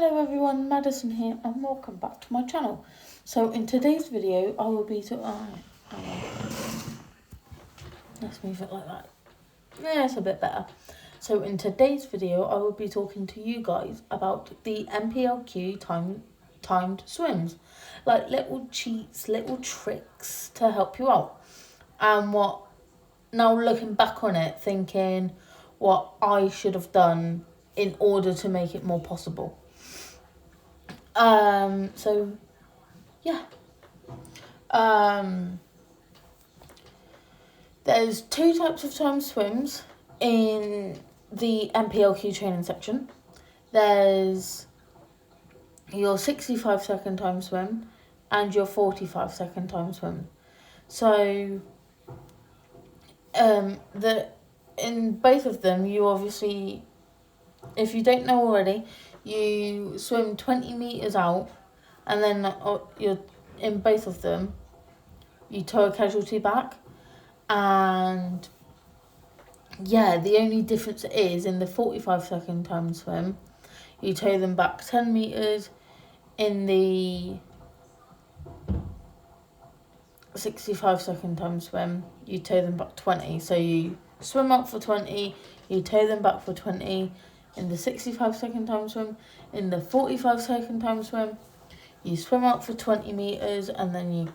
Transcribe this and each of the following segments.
Hello everyone, Madison here and welcome back to my channel. So in today's video I will be let's move it like that. Yeah, it's a bit better. So in today's video I will be talking to you guys about the MPLQ timed swims. Like little cheats, little tricks to help you out. And now looking back on it, thinking what I should have done in order to make it more possible. So yeah. There's two types of timed swims in the MPLQ training section. There's your 65-second time swim and your 45-second time swim. So in both of them, you obviously, if you don't know already, you swim 20 meters out, and then you're in both of them, you tow a casualty back. And yeah, the only difference is in the 45-second time swim, you tow them back 10 meters. In the 65-second time swim, you tow them back 20. So you swim up for 20, you tow them back for 20. In the 65-second time swim, in the 45-second time swim, you swim up for 20 meters and then you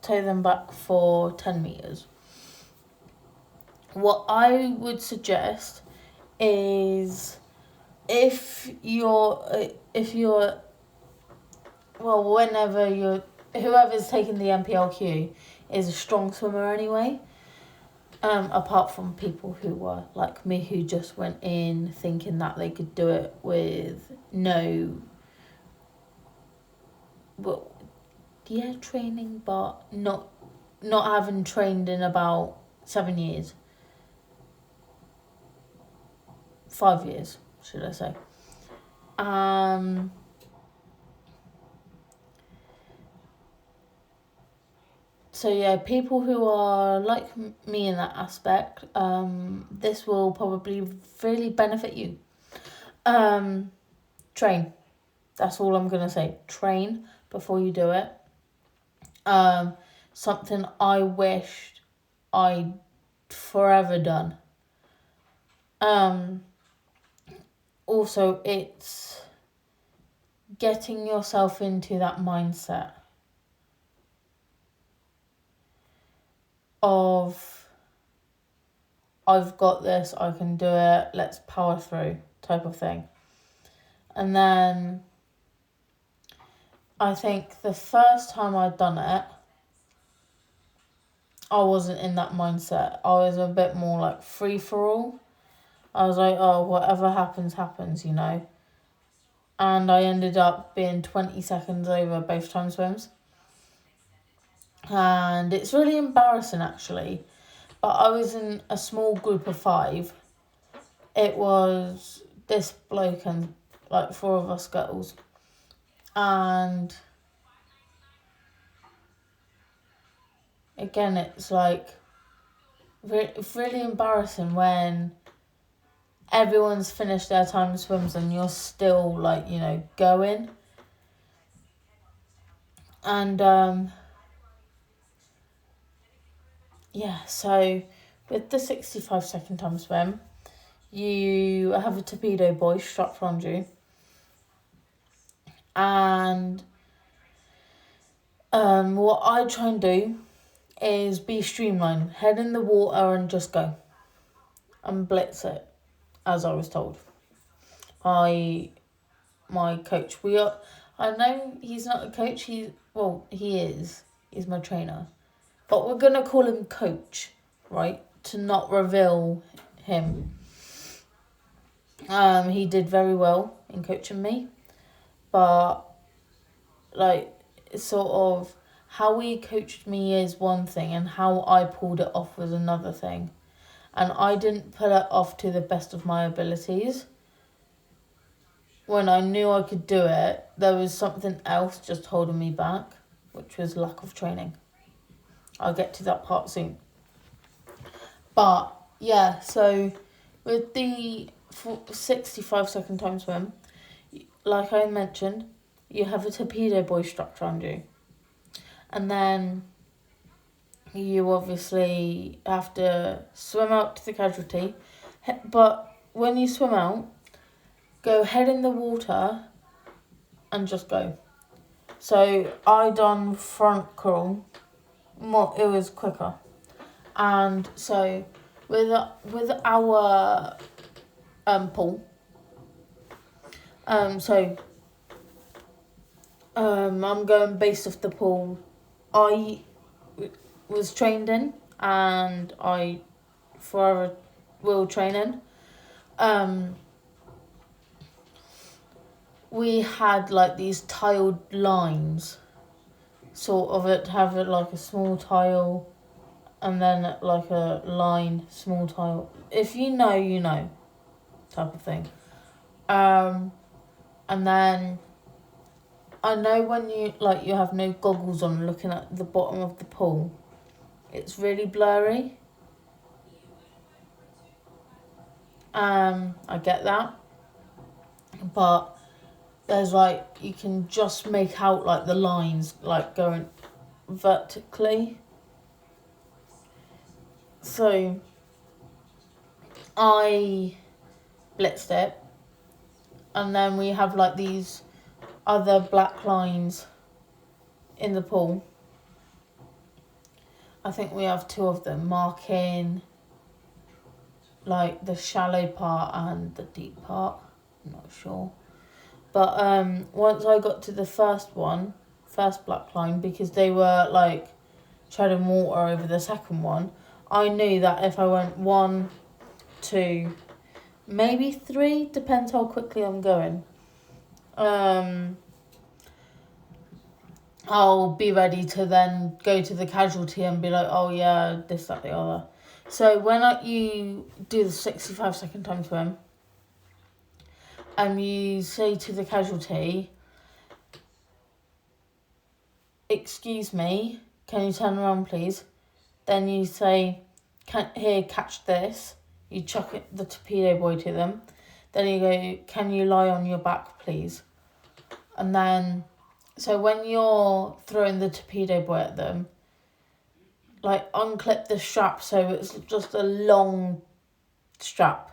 tow them back for 10 meters. Whenever whoever's taking the MPLQ is a strong swimmer anyway. Apart from people who were like me, who just went in thinking that they could do it with training, but not having trained in about 7 years. 5 years, should I say. So yeah, people who are like me in that aspect, this will probably really benefit you. Train. That's all I'm going to say. Train before you do it. Something I wished I'd forever done. Also, it's getting yourself into that mindset of I've got this, I can do it, let's power through type of thing. And then I think the first time I'd done it, I wasn't in that mindset. I was a bit more like free for all. I was like, oh, whatever happens, happens, you know. And I ended up being 20 seconds over both time swims. And it's really embarrassing, actually. But I was in a small group of 5. It was this bloke and like 4 of us girls. And again, it's like really embarrassing when everyone's finished their time swims and you're still like, you know, going. And so with the 65-second time swim, you have a torpedo boy strapped around you. And what I try and do is be streamlined, head in the water and just go and blitz it, as I was told by my coach. I know he's not a coach, he is. He's my trainer. But we're going to call him coach, right? To not reveal him. He did very well in coaching me. But, like, sort of how he coached me is one thing and how I pulled it off was another thing. And I didn't pull it off to the best of my abilities. When I knew I could do it, there was something else just holding me back, which was lack of training. I'll get to that part soon. But, yeah, so with the 65-second time swim, like I mentioned, you have a torpedo buoy strapped around you. And then you obviously have to swim out to the casualty. But when you swim out, go head in the water and just go. So I done front crawl. It was quicker. And so with our pool, I'm going based off the pool I was trained in, and I forever will train in. We had like these tiled lines, sort of it have it like a small tile, and then like a line, small tile. If you know, you know, type of thing. And then I know when you have no goggles on, looking at the bottom of the pool, it's really blurry. I get that, but there's like, you can just make out like the lines like going vertically. So I blitzed it, and then we have like these other black lines in the pool. I think we have 2 of them marking like the shallow part and the deep part. I'm not sure. But once I got to the first black line, because they were like treading water over the second one, I knew that if I went 1, 2, maybe 3, depends how quickly I'm going, I'll be ready to then go to the casualty and be like, oh yeah, this, that, the other. So when you do the 65-second time swim, and you say to the casualty, excuse me, can you turn around please? Then you say, here, catch this. You chuck the torpedo buoy to them. Then you go, can you lie on your back please? And then, so when you're throwing the torpedo buoy at them, like unclip the strap so it's just a long strap,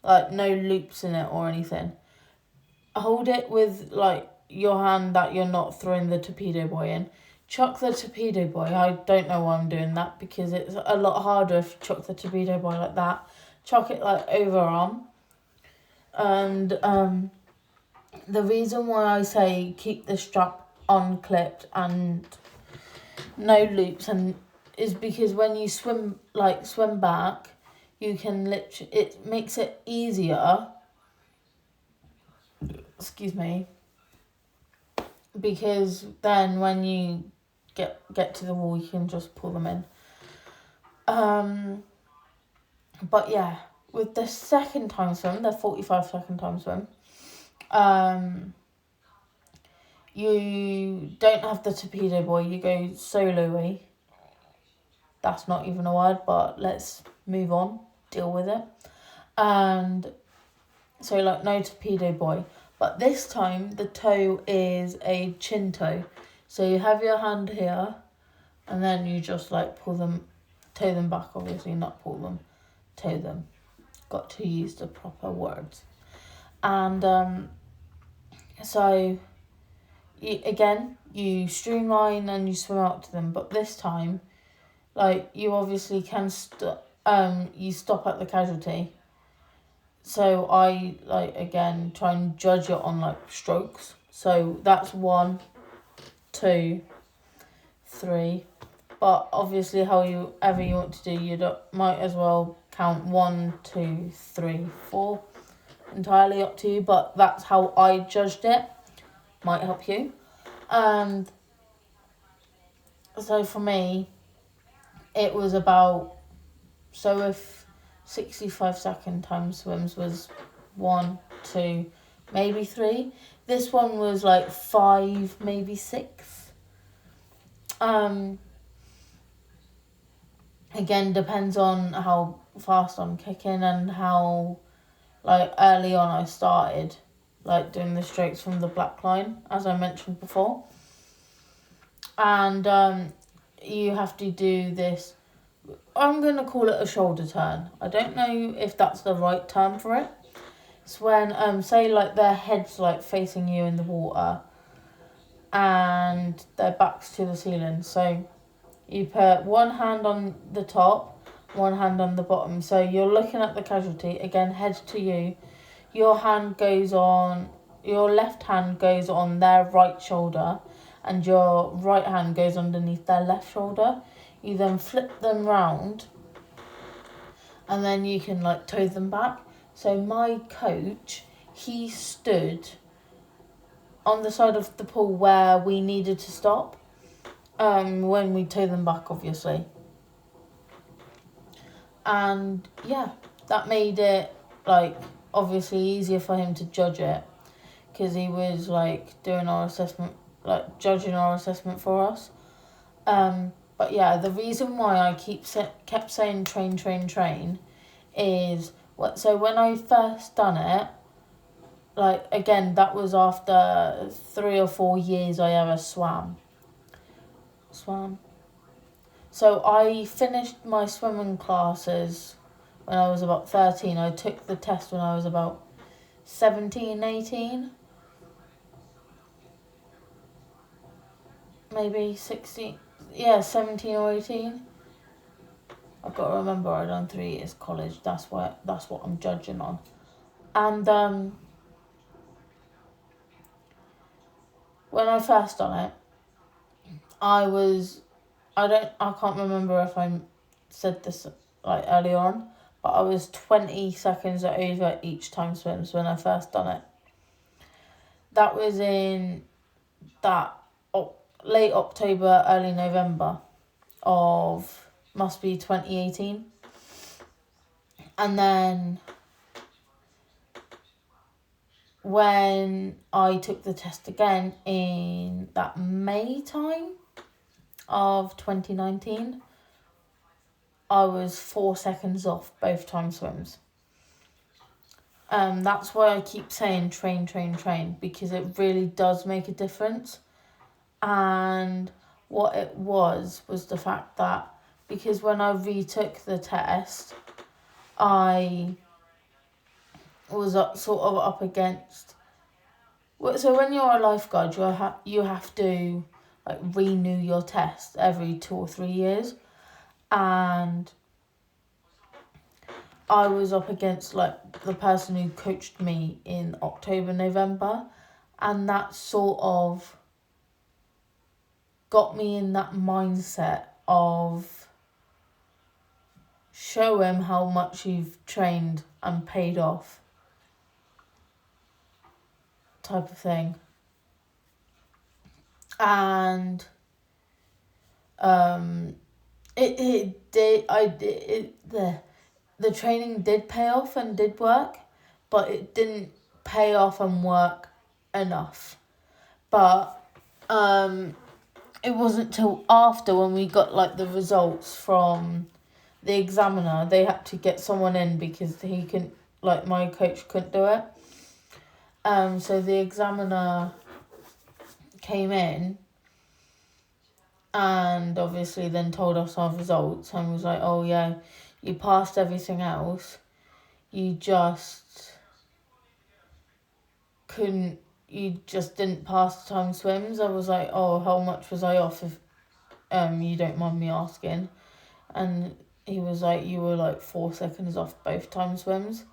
like no loops in it or anything. Hold it with like your hand that you're not throwing the torpedo buoy in. Chuck the torpedo buoy. I don't know why I'm doing that, because it's a lot harder if you chuck the torpedo buoy like that. Chuck it like overarm. And the reason why I say keep the strap unclipped and no loops and is because when you swim back, you can it makes it easier. Excuse me. Because then when you get to the wall, you can just pull them in. But yeah, with the second time swim, the 45-second time swim, you don't have the torpedo buoy, you go solo-y. That's not even a word, but let's move on, deal with it. And so like no torpedo buoy. But this time the toe is a chin toe. So you have your hand here, and then you just like toe them back, obviously, not pull them, toe them. Got to use the proper words. And so you streamline and you swim out to them, but this time, like, you obviously can you stop at the casualty. So I try and judge it on like strokes. So that's 1, 2, 3. But obviously, however you want to do, might as well count 1, 2, 3, 4. Entirely up to you, but that's how I judged it. Might help you. And so for me, it was about, so if 65-second time swims was 1, 2, maybe 3. This one was like 5, maybe 6. Again, depends on how fast I'm kicking and how like early on I started. like doing the strokes from the black line, as I mentioned before. And you have to do this, I'm going to call it a shoulder turn. I don't know if that's the right term for it. It's when, say, like their head's like facing you in the water and their back's to the ceiling. So you put one hand on the top, one hand on the bottom. So you're looking at the casualty, again, head to you. Your left hand goes on their right shoulder and your right hand goes underneath their left shoulder. You then flip them round and then you can like toe them back. So my coach, he stood on the side of the pool where we needed to stop when we toe them back, obviously. And yeah, that made it like obviously easier for him to judge it, because he was like doing our assessment, like judging our assessment for us. But yeah, the reason why I kept saying train is so when I first done it, like again, that was after 3 or 4 years I ever swam. So I finished my swimming classes when I was about 13. I took the test when I was about 17, 18. Maybe 16. Yeah, 17 or 18. I've got to remember I done 3 years college. That's what I'm judging on. And when I first done it, I can't remember if I said this like early on, but I was 20 seconds over each time swims when I first done it. That was in that late October, early November of, must be 2018. And then when I took the test again in that May time of 2019, I was 4 seconds off both time swims. That's why I keep saying train, because it really does make a difference. And what it was the fact that, because when I retook the test, I was sort of up against. So when you're a lifeguard, you have to like renew your test every 2 or 3 years, and I was up against like the person who coached me in October, November, and that sort of got me in that mindset of show him how much you've trained and paid off type of thing. And the training did pay off and did work, but it didn't pay off and work enough. But it wasn't till after, when we got like the results from the examiner, they had to get someone in because he couldn't, like my coach couldn't do it. So the examiner came in and obviously then told us our results and was like, oh yeah, you passed everything else, you just didn't pass the time swims. I was like, oh, how much was I off, if you don't mind me asking? And he was like, you were like 4 seconds off both time swims.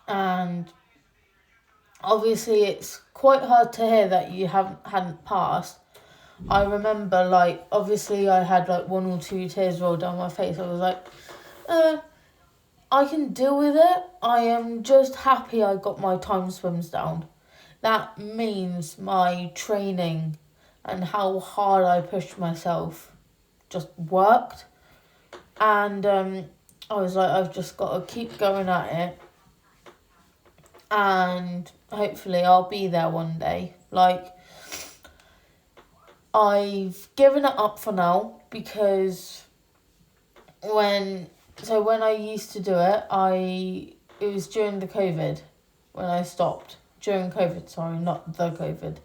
And obviously it's quite hard to hear that you hadn't passed. I remember, like, obviously I had like 1 or 2 tears roll down my face. I was like, I can deal with it. I am just happy I got my time swims down. That means my training and how hard I pushed myself just worked. And I was like, I've just got to keep going at it. And hopefully I'll be there one day. Like, I've given it up for now, because when I used to do it, it was during the COVID. when I stopped. During COVID, sorry, not the COVID.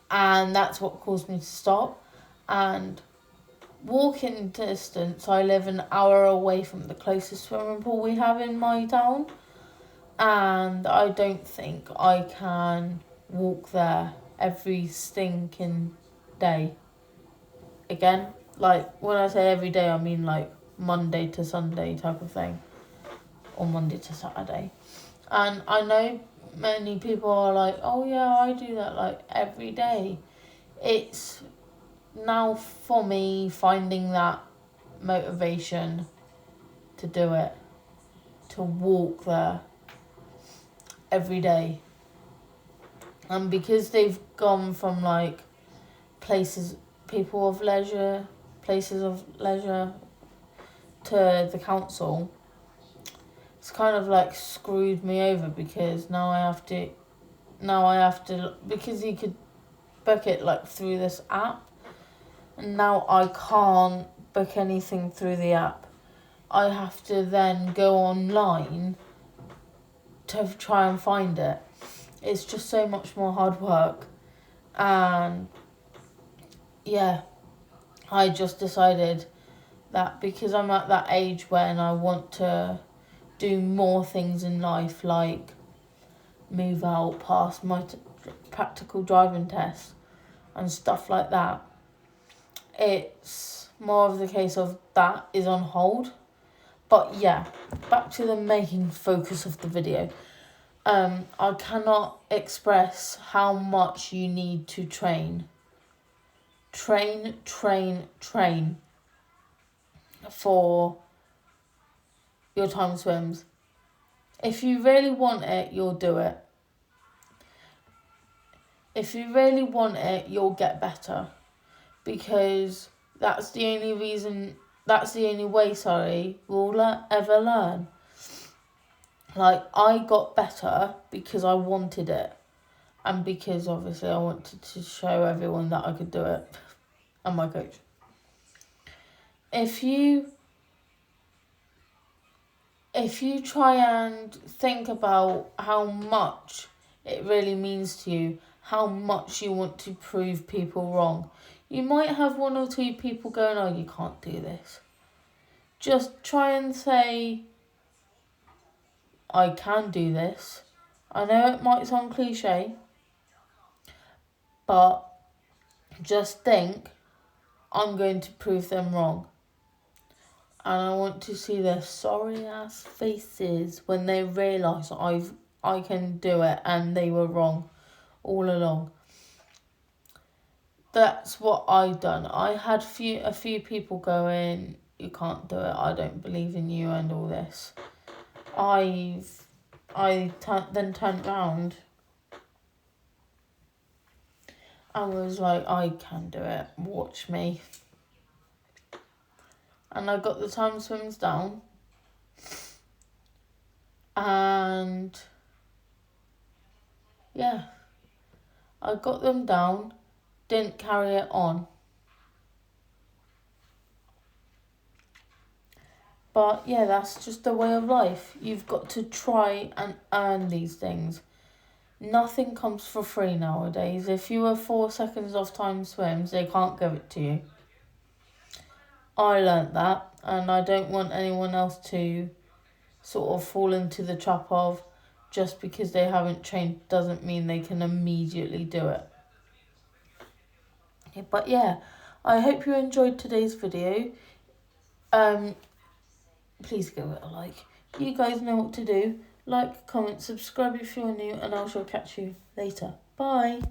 And that's what caused me to stop. And walking distance, I live an hour away from the closest swimming pool we have in my town. And I don't think I can walk there every stinking day. Again, like when I say every day, I mean like Monday to Sunday type of thing. Or Monday to Saturday. And I know many people are like, oh yeah, I do that like every day. It's now for me finding that motivation to do it, to walk there every day. And because they've gone from like places of leisure to the council, it's kind of like screwed me over, because now I have to, because you could book it like through this app, and now I can't book anything through the app. I have to then go online to try and find it. It's just so much more hard work. And yeah, I just decided that because I'm at that age when I want to do more things in life, like move out, pass my practical driving test and stuff like that, it's more of the case of that is on hold. But yeah, back to the main focus of the video. I cannot express how much you need to train for your time swims. If you really want it, you'll do it. If you really want it, you'll get better, because that's the only way, we'll ever learn. Like, I got better because I wanted it, and because obviously I wanted to show everyone that I could do it, and my coach. If you try and think about how much it really means to you, how much you want to prove people wrong, you might have one or two people going, oh, you can't do this. Just try and say, I can do this. I know it might sound cliche, but just think, I'm going to prove them wrong. And I want to see their sorry ass faces when they realise I can do it and they were wrong all along. That's what I've done. I had a few people going, you can't do it, I don't believe in you and all this. I then turned around and was like, I can do it, watch me. And I got the time swims down, and yeah, I got them down, didn't carry it on. But yeah, that's just the way of life. You've got to try and earn these things. Nothing comes for free nowadays. If you were 4 seconds off time swims, they can't give it to you. I learnt that, and I don't want anyone else to sort of fall into the trap of, just because they haven't trained doesn't mean they can immediately do it. But yeah, I hope you enjoyed today's video. Please give it a like. You guys know what to do. Like, comment, subscribe if you're new, and I shall catch you later. Bye.